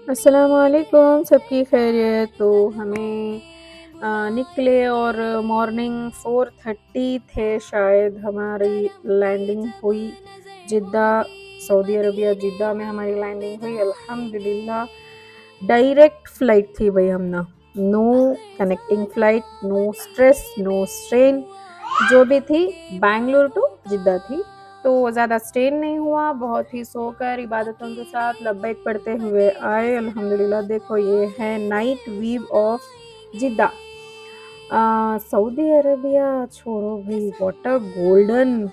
अस्सलामुअलैकुम, सबकी खैरियत। तो हमें निकले और मॉर्निंग 4:30 थे शायद हमारी लैंडिंग हुई जिद्दा, सऊदी अरबिया जिद्दा में हमारी लैंडिंग हुई अल्हम्दुलिल्लाह। डायरेक्ट फ़्लाइट थी भई हमना, no connecting flight, no stress, no strain, जो भी थी बैंगलोर टू जिद्दा थी। तो ज़्यादा स्ट्रेन नहीं हुआ, बहुत ही सोकर इबादतों के साथ लब्बैक पढ़ते हुए आए अल्हम्दुलिल्लाह। देखो ये है night view of Jeddah. Saudi Arabia छोड़ो भाई, व्हाट अ गोल्डन,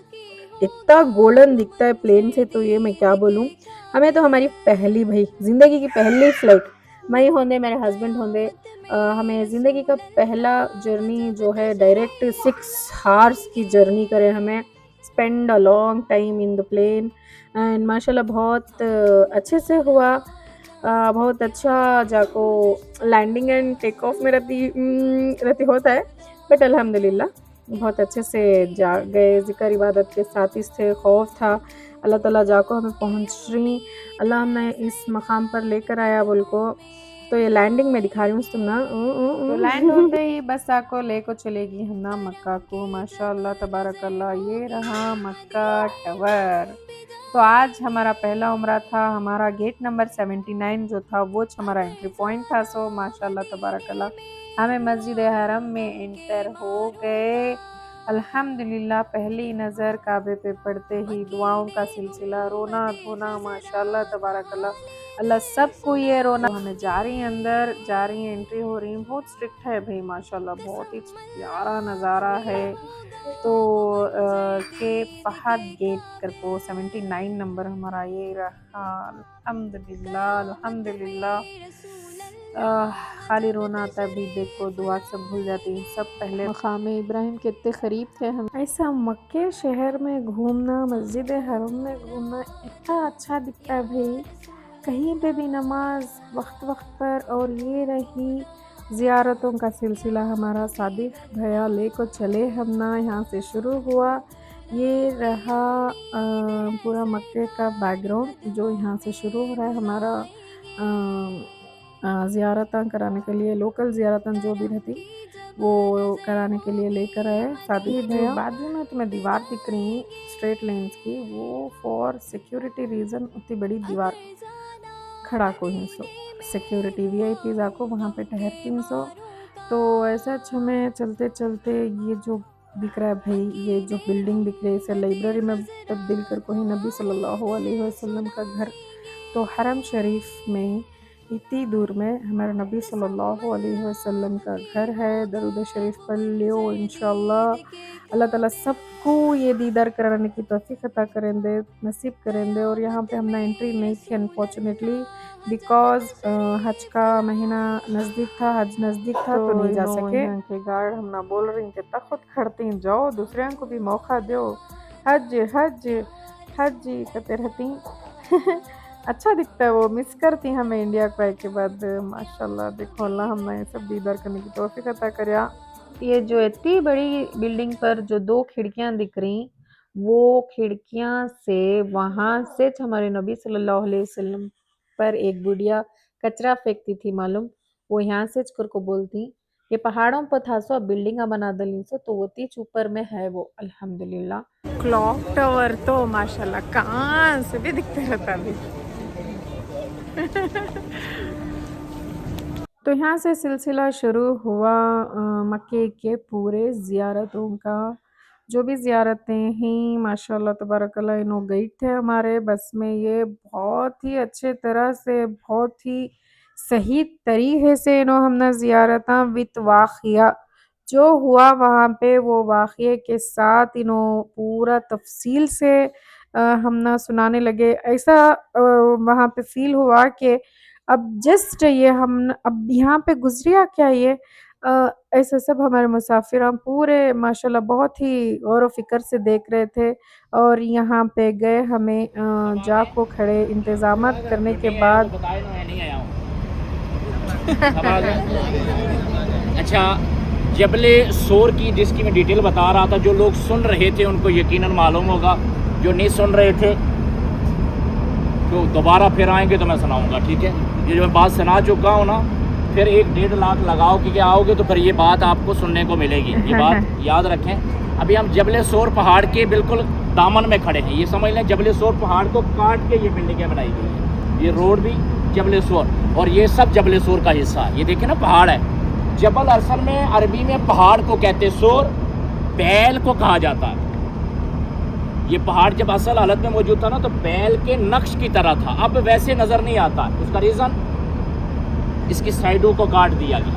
इतना गोल्डन दिखता है प्लेन से, तो ये मैं क्या बोलूँ। हमें तो हमारी पहली भाई ज़िंदगी की पहली फ़्लाइट, मैं होंदे मेरे हस्बैंड होंदे, हमें ज़िंदगी का पहला जर्नी जो है डायरेक्ट 6 आवर्स की जर्नी करे, हमें spend a long time in the plane and माशाल्लाह बहुत अच्छे से हुआ। बहुत अच्छा जाको लैंडिंग एंड टेक ऑफ में रहती होता है, बट अल्हम्दुलिल्लाह बहुत अच्छे से जा गए। ज़िक्र इबादत के साथ ही थे, खौफ था, अल्लाह ताला जाको हमें पहुँच रही, अल्लाह हमें इस मकाम पर लेकर आया बोल को। तो ये लैंडिंग में दिखा रही हूँ तुम ना, तो लैंड होते ही बस आको लेको चलेगी हम ना मक्का को। माशाल्लाह तबारकल्लाह, ये रहा मक्का टावर। तो आज हमारा पहला उम्रा था, हमारा गेट नंबर 79 जो था वो हमारा एंट्री पॉइंट था। सो माशाल्लाह तबारकल्लाह हमें मस्जिद हरम में एंटर हो गए अल्हम्दुलिल्लाह। पहली नज़र काबे पे पड़ते ही दुआओं का सिलसिला, रोना धोना, माशाल्लाह तबारकल्लाह, अल्लाह सबको ये रोना। तो हमें जा रही हैं अंदर, जा रही हैं, एंट्री हो रही हैं। बहुत स्ट्रिक्ट है भाई माशाल्लाह, बहुत ही प्यारा नज़ारा है। तो के फहद गेट करको 79 नंबर हमारा ये रहा अल्हम्दुलिल्लाह अल्हम्दुलिल्लाह। खाली रोना आता है भी, देखो दुआ सब भूल जाती हैं सब। पहले मकाम इब्राहिम के इतने करीब थे हम। ऐसा मक्के शहर में घूमना, मस्जिद हरम में घूमना इतना अच्छा दिखता है भाई, कहीं पे भी नमाज वक्त वक्त पर। और ये रही ज़ियारतों का सिलसिला, हमारा सादिक भैया ले को चले हम ना, यहाँ से शुरू हुआ। ये रहा पूरा मक्के का बैकग्राउंड जो यहाँ से शुरू हो रहा है हमारा। ज़ियारतें कराने के लिए, लोकल ज़ियारतें जो भी रहती वो कराने के लिए लेकर आए सादिक भैया। बाजू में तुम्हें दीवार दिख रही स्ट्रेट लाइन्स की, वो फॉर सिक्योरिटी रीज़न उतनी बड़ी दीवार खड़ा को ही सो सिक्योरिटी वीआईपी जाको वहाँ पे ठहरती सो। तो ऐसा हमें चलते चलते ये जो दिख रहा है भाई, ये जो बिल्डिंग दिख रही है इसे लाइब्रेरी में तब्दील कर को ही नबी सल्लल्लाहु अलैहि वसल्लम का घर। तो हरम शरीफ में इतनी दूर में हमारे नबी सल्लल्लाहु अलैहि वसल्लम का घर है। दरूद शरीफ पढ़ लियो इंशाल्लाह, अल्लाह ताला सबको ये दीदार कराने की तौफीक अता करेंदे, नसीब करेंदे। और यहाँ पे हमने एंट्री नहीं थी अनफॉर्चुनेटली, बिकॉज हज का महीना नज़दीक था, हज नज़दीक था, तो नहीं जा सके। यहाँ के गार्ड हम ना बोल रही कि खुद खड़ती जाओ, दूसरे को भी मौका दो, हज हज हज करते रहती। अच्छा दिखता है वो, मिस करती हमें इंडिया को आए के बाद। माशाल्लाह देखो अल्लाह हमने ये सब दीदार करने की तौफीक अता करया। ये जो इतनी बड़ी बिल्डिंग पर जो 2 खिड़कियां दिख रही, वो खिड़कियां से वहाँ से हमारे नबी सल्लल्लाहु अलैहि वसल्लम पर एक बुढ़िया कचरा फेंकती थी मालूम, वो यहाँ से कर को बोलती। ये पहाड़ों पर था सो, बिल्डिंग बना दली सो, तो वो तीच ऊपर में है वो अल्हम्दुलिल्लाह। क्लॉक टावर तो माशाल्लाह कहाँ से भी दिखते रहता अभी। तो यहाँ से सिलसिला शुरू हुआ मक्के के पूरे ज़ियारतों का। जो भी ज़ियारतें हैं माशाल्लाह तबारकल्लाह, इनो गाइड थे हमारे बस में, ये बहुत ही अच्छे तरह से, बहुत ही सही तरीके से इनो हमने ज़ियारतां विद वाक़िया जो हुआ वहाँ पे, वो वाक़ये के साथ इनो पूरा तफसील से हमना सुनाने लगे। ऐसा वहाँ पे फ़ील हुआ कि अब जस्ट ये हम अब यहाँ पे गुजरिया क्या ये, ऐसा सब हमारे मुसाफिर हम पूरे माशाल्लाह बहुत ही गौर व फ़िक्र से देख रहे थे। और यहाँ पे गए हमें जा को खड़े इंतज़ामात करने के बाद। अच्छा, जबले सोर की जिसकी मैं डिटेल बता रहा था, जो लोग सुन रहे थे उनको यकीनन मालूम होगा, जो नहीं सुन रहे थे तो दोबारा फिर आएंगे तो मैं सुनाऊंगा, ठीक है। ये जो मैं बात सुना चुका हूँ ना, फिर 1-1.5 लाख लगाओ कि आओगे तो फिर ये बात आपको सुनने को मिलेगी। ये बात याद रखें। अभी हम जबल सोर पहाड़ के बिल्कुल दामन में खड़े हैं। ये समझ लें जबल सोर पहाड़ को काट के ये बिल्डिंगें बनाई गई हैं। ये रोड भी जबल सोर और ये सब जबल सोर का हिस्सा है। ये देखिए ना पहाड़ है। जबल असल में अरबी में पहाड़ को कहते हैं, सोर बैल को कहा जाता है। ये पहाड़ जब असल हालत में मौजूद था ना तो बैल के नक्श की तरह था, अब वैसे नज़र नहीं आता। उसका रीज़न इसकी साइडों को काट दिया गया,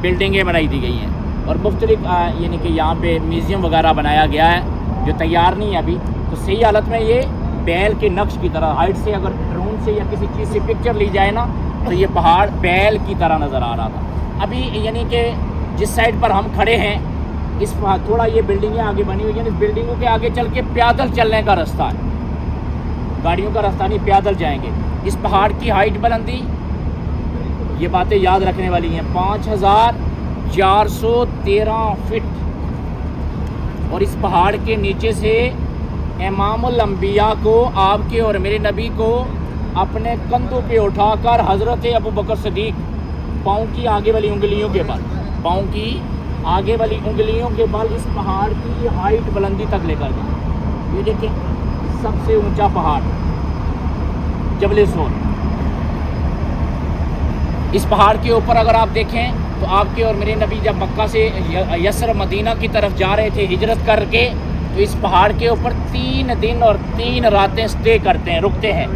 बिल्डिंगें बनाई दी गई हैं और मुख्तलिफ यानी कि यहाँ पे म्यूज़ियम वगैरह बनाया गया है जो तैयार नहीं है अभी। तो सही हालत में ये बैल के नक्श की तरह, हाइट से अगर ड्रोन से या किसी चीज़ से पिक्चर ली जाए ना तो ये पहाड़ बैल की तरह नज़र आ रहा था। अभी यानी कि जिस साइड पर हम खड़े हैं इस थोड़ा ये बिल्डिंगें आगे बनी हुई हैं, इस बिल्डिंगों के आगे चल के पैदल चलने का रास्ता है, गाड़ियों का रास्ता नहीं, पैदल जाएंगे। इस पहाड़ की हाइट बुलंदी, ये बातें याद रखने वाली हैं, 5413 फीट। और इस पहाड़ के नीचे से इमामुल अंबिया को, आपके और मेरे नबी को अपने कंधों पे उठाकर हज़रत अबू बकर सिद्दीक पाँव की आगे वाली उंगलियों के बल, पाँव की आगे वाली उंगलियों के बल इस पहाड़ की हाइट बुलंदी तक लेकर गए। ये देखिए सबसे ऊंचा पहाड़ जबल सोर। इस पहाड़ के ऊपर अगर आप देखें तो आपके और मेरे नबी जब मक्का से यसर मदीना की तरफ जा रहे थे हिजरत करके, तो इस पहाड़ के ऊपर 3 दिन और 3 रातें स्टे करते हैं, रुकते हैं,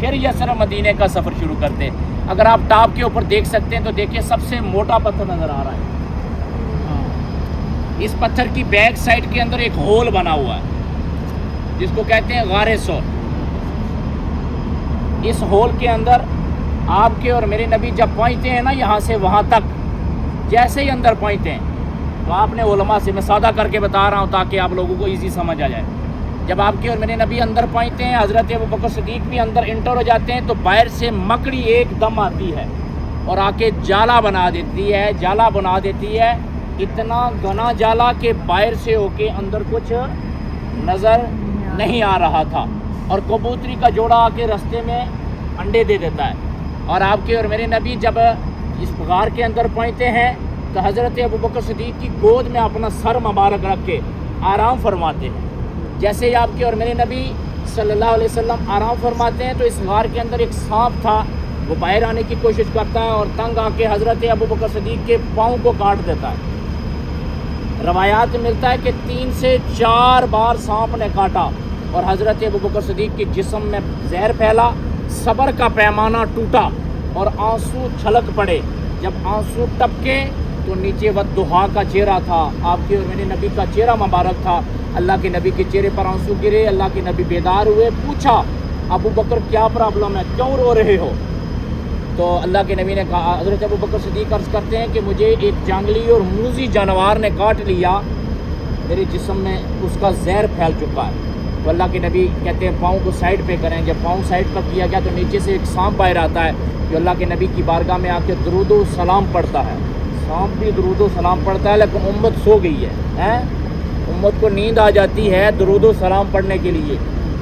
फिर यसर मदीने का सफ़र शुरू करते हैं। अगर आप टॉप के ऊपर देख सकते हैं तो देखिए सबसे मोटा पत्थर नज़र आ रहा है। इस पत्थर की बैक साइड के अंदर एक होल बना हुआ है जिसको कहते हैं गारे सोर। इस होल के अंदर आपके और मेरे नबी जब पहुंचते हैं ना यहाँ से वहाँ तक, जैसे ही अंदर पहुंचते हैं तो आपने उलमा से, मैं सादा करके बता रहा हूँ ताकि आप लोगों को इजी समझ आ जाए। जब आपके और मेरे नबी अंदर पहुंचते हैं, हज़रत अबू बकर सिद्दीक भी अंदर इंटर हो जाते हैं, तो बाहर से मकड़ी एकदम आती है और आके जाला बना देती है, जाला बना देती है। इतना घना जाला के बाहर से होके अंदर कुछ नज़र नहीं आ रहा था और कबूतरी का जोड़ा आके रास्ते में अंडे दे देता है। और आपके और मेरे नबी जब इस गार के अंदर पहुंचते हैं तो हज़रत अबू बकर सिद्दीक की गोद में अपना सर मुबारक रख के आराम फरमाते हैं। जैसे ही आपके और मेरे नबी सल्लल्लाहु अलैहि वसल्लम आराम फरमाते हैं तो इस गार के अंदर एक सांप था, वो बाहर आने की कोशिश करता है और तंग आके हज़रत अबू बकर सिद्दीक के पाँव को काट देता है। रवायात में मिलता है कि 3 से 4 बार सांप ने काटा और हज़रत अबू बकर सिद्दीक के जिस्म में जहर फैला, सब्र का पैमाना टूटा और आंसू छलक पड़े। जब आंसू टपके तो नीचे वद्दुहा का चेहरा था, आपके और मेरे नबी का चेहरा मुबारक था। अल्लाह के नबी के चेहरे पर आंसू गिरे, अल्लाह के नबी बेदार हुए, पूछा अबू बकर क्या प्रॉब्लम है, क्यों रो रहे हो? तो अल्लाह के नबी ने कहा, हज़रत अबू बकर सिद्दीक अर्ज़ करते हैं कि मुझे एक जंगली और मूजी जानवर ने काट लिया, मेरे जिस्म में उसका जहर फैल चुका है। तो अल्लाह के नबी कहते हैं पाँव को साइड पे करें। जब पाँव साइड पर किया गया तो नीचे से एक सांप बाहर आता है जो अल्लाह के नबी की बारगाह में आके दुरूद व सलाम पढ़ता है। सांप भी दुरूद व सलाम पढ़ता है, लेकिन उम्मत सो गई है, उम्मत को नींद आ जाती है दुरूद व सलाम पढ़ने के लिए।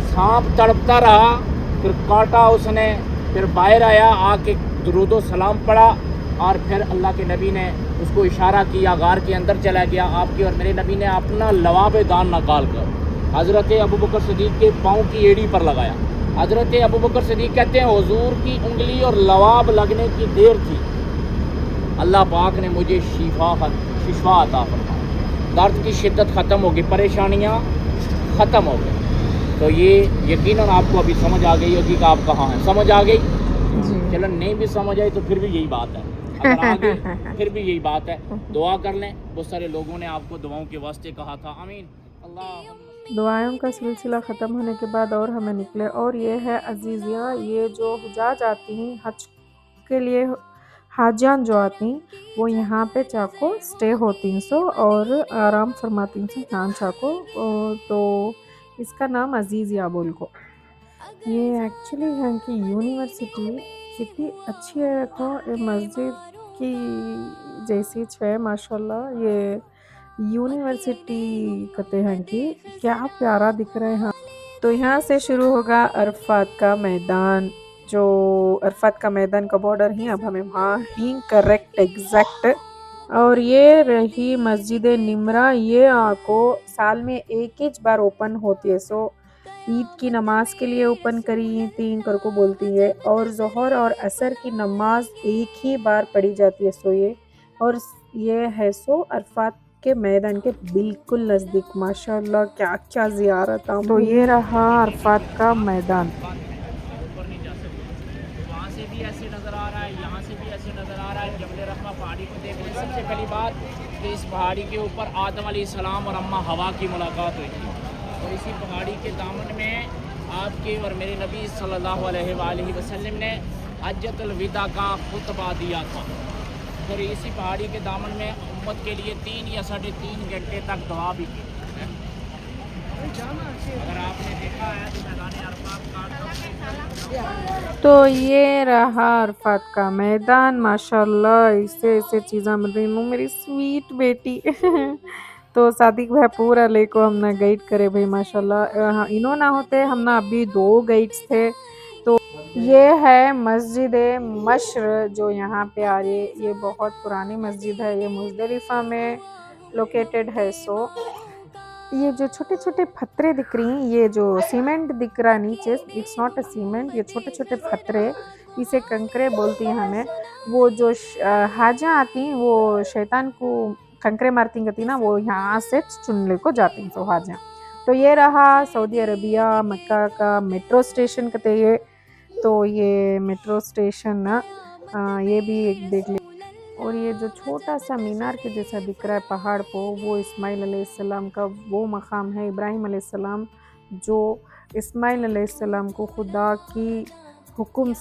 सांप तड़पता रहा, फिर काटा उसने, फिर बाहर आया, आके दुरूद व सलाम पढ़ा और फिर अल्लाह के नबी ने उसको इशारा किया, गार के अंदर चला गया। आपके और मेरे नबी ने अपना लवाब दान निकाल कर हज़रत अबू बकर सिद्दीक के पाँव की एड़ी पर लगाया। हज़रत अबू बकर सिद्दीक कहते हैं हुजूर की उंगली और लवाब लगने की देर थी, अल्लाह पाक ने मुझे शिफा अता फरमाया, दर्द की शिद्दत ख़त्म हो गई, परेशानियाँ ख़त्म हो गई। तो ये यकीनन आपको अभी समझ आ गई होगी कि आप कहाँ हैं। समझ आ गई? चलो नहीं भी समझ आई तो फिर भी यही बात है, अगर आ गई फिर भी यही बात है। दुआ कर लें, बहुत सारे लोगों ने आपको दुआओं के वास्ते कहा था। आमीन। अल्लाह दुआओं का सिलसिला ख़त्म होने के बाद और हमें निकले, और ये है अजीज़िया, ये जो हुजाज आती हैं हज के लिए, हाजान जो आती हैं वो यहाँ पे चाको स्टे होती हैं सो और आराम फरमाती हैं यहाँ चाको। तो इसका नाम अजीज़िया बोल को। ये एक्चुअली यहाँ की यूनिवर्सिटी कितनी अच्छी है, देखो ये मस्जिद की जैसी है माशाल्लाह। ये यूनिवर्सिटी कहते हैं कि क्या प्यारा दिख रहा है यहाँ। तो यहाँ से शुरू होगा अरफात का मैदान। जो अरफात का मैदान का बॉर्डर ही, अब हमें वहाँ ही करेक्ट एग्जैक्ट। और ये रही मस्जिद निमरा, ये आपको साल में एक ही बार ओपन होती है। सो ईद की नमाज के लिए ओपन करी तीन कर को बोलती है, और ज़ोहर और असर की नमाज एक ही बार पढ़ी जाती है। सो ये है सो अरफात के मैदान के बिल्कुल नज़दीक। माशाल्लाह क्या क्या ज़ियारत। तो ये रहा अरफात का मैदान। ऊपर नहीं जा सकते, वहाँ से भी ऐसे नज़र आ रहा है, यहाँ से भी ऐसे नज़र आ रहा है। जबल रहमा पहाड़ी को देख लें। सबसे पहली बात कि इस पहाड़ी के ऊपर आदम अलैहिस्सलाम और अम्मा हवा की मुलाकात हुई थी, और इसी पहाड़ी के दामन में आपके और मेरे नबी सल्लल्लाहु अलैहि वसल्लम ने हज्जतुल विदा का खुतबा दिया था। फिर इसी पहाड़ी के दामन में उम्मत के लिए 3 या 3.5 घंटे तक दुआ भी की। अगर आपने देखा है तो मैदान अरफात का तो ये रहा अरफात का मैदान। माशाल्लाह ऐसे ऐसे चीज़ें मिल रही हूँ मेरी स्वीट बेटी। तो सादिक भाई पूरा लेको हमने गाइड करे भाई माशाल्लाह। इन्हों ना होते हम ना अभी 2 गाइड्स थे। तो ये है मस्जिद मशर जो यहाँ पे आ रही है। ये बहुत पुरानी मस्जिद है, ये मुज़दलिफ़ा में लोकेटेड है। सो ये जो छोटे छोटे पत्थरे दिख रही हैं, ये जो सीमेंट दिख रहा है नीचे, इट्स नॉट अ सीमेंट, ये छोटे छोटे पत्थरे, इसे कंकरे बोलती हैं हमें। वो जो हाजा आती हैं वो शैतान को कंकरे मारती गती ना, वो यहाँ से चुन ले को जाती हैं। तो हाजा तो ये रहा सऊदी अरबिया मक्का का मेट्रो स्टेशन कहते हैं ये। तो ये मेट्रो स्टेशन ना ये भी एक देख ले। और ये जो छोटा सा मीनार के जैसा दिख रहा है पहाड़ को, वो इस्माइल अलैहिस्सलाम का वो मकाम है। इब्राहिम अलैहिस्सलाम जो इस्माइल अलैहिस्सलाम को खुदा के हुक्म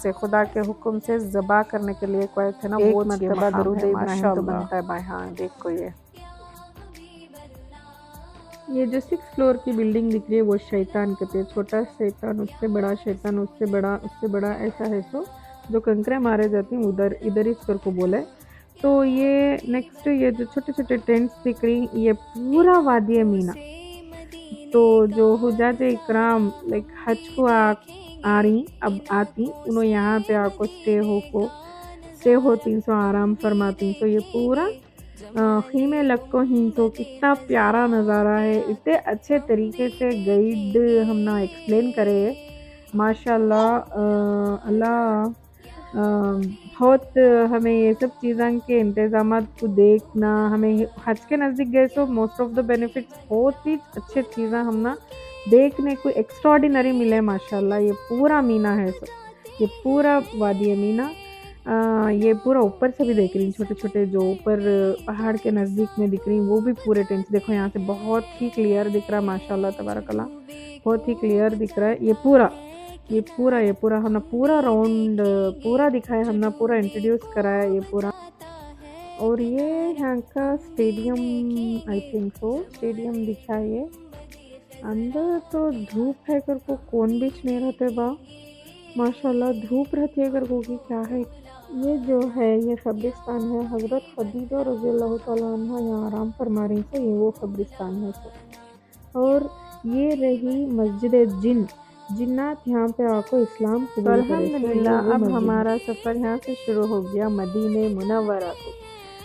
से ज़बा करने के लिए कोई थे ना, वो मरतबा दरूद इब्राहिम तो बनता है भाई। हाँ देखो ये जो 6 फ्लोर की बिल्डिंग दिख रही है वो शैतान कहते हैं। छोटा शैतान, उससे बड़ा शैतान, उससे बड़ा, उससे बड़ा, ऐसा है। सो जो कंकरे मारे जाते हैं उधर इधर इस कर को बोले। तो ये नेक्स्ट ये जो छोटे छोटे टेंट्स दिख रही, ये पूरा वादी मीना। तो जो हुजाज इकराम लाइक हज को आ रही अब आती उन्होंने यहाँ पे आको स्टे होती, सो आराम फरमाती। तो ये पूरा खीमे लक्को हिंसो कितना प्यारा नज़ारा है। इतने अच्छे तरीके से गाइड हम ना एक्सप्लेन करे माशाल्लाह। अल्लाह बहुत हमें ये सब चीज़ों के इंतज़ाम को देखना, हमें हज के नज़दीक गए तो मोस्ट ऑफ द बेनिफिट्स बहुत ही अच्छे चीज़ें हम ना देखने को एक्स्ट्राऑर्डिनरी मिले माशाल्लाह। ये पूरा मीना है, सो ये पूरा वादी मीना। ये पूरा ऊपर से भी देख रही हूँ, छोटे छोटे जो ऊपर पहाड़ के नज़दीक में दिख रही वो भी पूरे टेंट्स देखो यहाँ से बहुत ही क्लियर दिख रहा है माशाल्लाह तबारकल्लाह, बहुत ही क्लियर दिख रहा है। ये पूरा हमने पूरा राउंड पूरा दिखाया, हमने पूरा इंट्रोड्यूस कराया ये पूरा। और ये यहाँ का stadium, I think so stadium दिखा। ये अंदर तो धूप है कर को कौन बीच नहीं रहते बा माशाल्लाह, धूप रहती है कर को की क्या है। ये जो है ये कब्रिस्तान है, हज़रत खदीजा रज़ियल्लाहु तआला अन्हा यहाँ आराम फरमा रही थी, ये वो कब्रिस्तान है। और ये रही मस्जिद जिन्नात, यहाँ पे आको इस्लाम कबूल करे। अल्हम्दुलिल्लाह अब हमारा सफ़र यहाँ से शुरू हो गया मदीने मुनव्वरा को।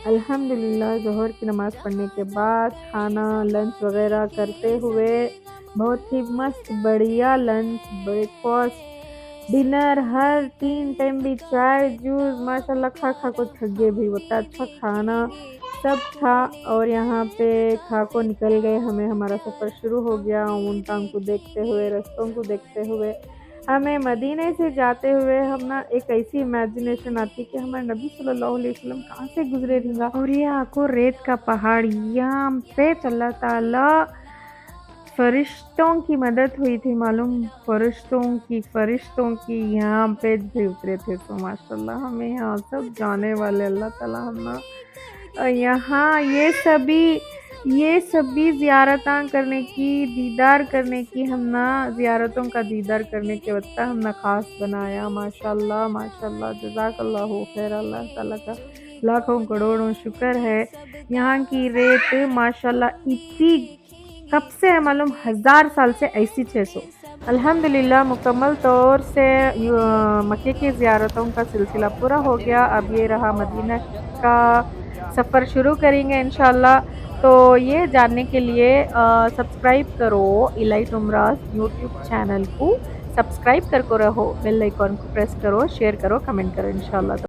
अल्हम्दुलिल्लाह ज़ोहर की नमाज़ पढ़ने के बाद खाना लंच वगैरह करते हुए बहुत ही मस्त बढ़िया लंच ब्रेकफास्ट डिनर हर 3 टाइम भी चाय जूस माशाल्लाह खा को थक गए भी, होता अच्छा खाना सब था। और यहाँ पे खा को निकल गए, हमें हमारा सफ़र शुरू हो गया। ऊँटांग को देखते हुए, रस्तों को देखते हुए हमें मदीने से जाते हुए हम ना एक ऐसी इमेजिनेशन आती कि हमारे नबी सल्लल्लाहु अलैहि वसल्लम कहाँ से गुजरे रहेंगे। और ये आको रेत का पहाड़, यहाँ पे अल्लाह ताला फरिश्तों की मदद हुई थी मालूम, फरिश्तों की यहाँ पे भी उतरे थे। तो माशाल्लाह हमें यहाँ सब जाने वाले अल्लाह ताला हम यहाँ ये सभी ज़ियारतां करने की, दीदार करने की, हम ना ज़ियारतों का दीदार करने के वक्त हमने ख़ास बनाया माशाल्लाह माशाल्लाह। जज़ाकल्लाहु खैर, अल्लाह ताला का लाखों करोड़ों शुक्र है। यहाँ की रेत माशाल्लाह इतनी कब से है मालूम, 1000 साल से ऐसी 600 अल्हम्दुलिल्लाह मुकम्मल तौर से मक्के की ज़ियारतों का सिलसिला पूरा हो गया। अब ये रहा मदीना का सफ़र शुरू करेंगे इंशाअल्लाह। तो ये जानने के लिए सब्सक्राइब करो इलाइट उमराज यूट्यूब चैनल को सब्सक्राइब करके रहो, बेल आइकॉन को प्रेस करो, शेयर करो, कमेंट करो इंशाअल्लाह।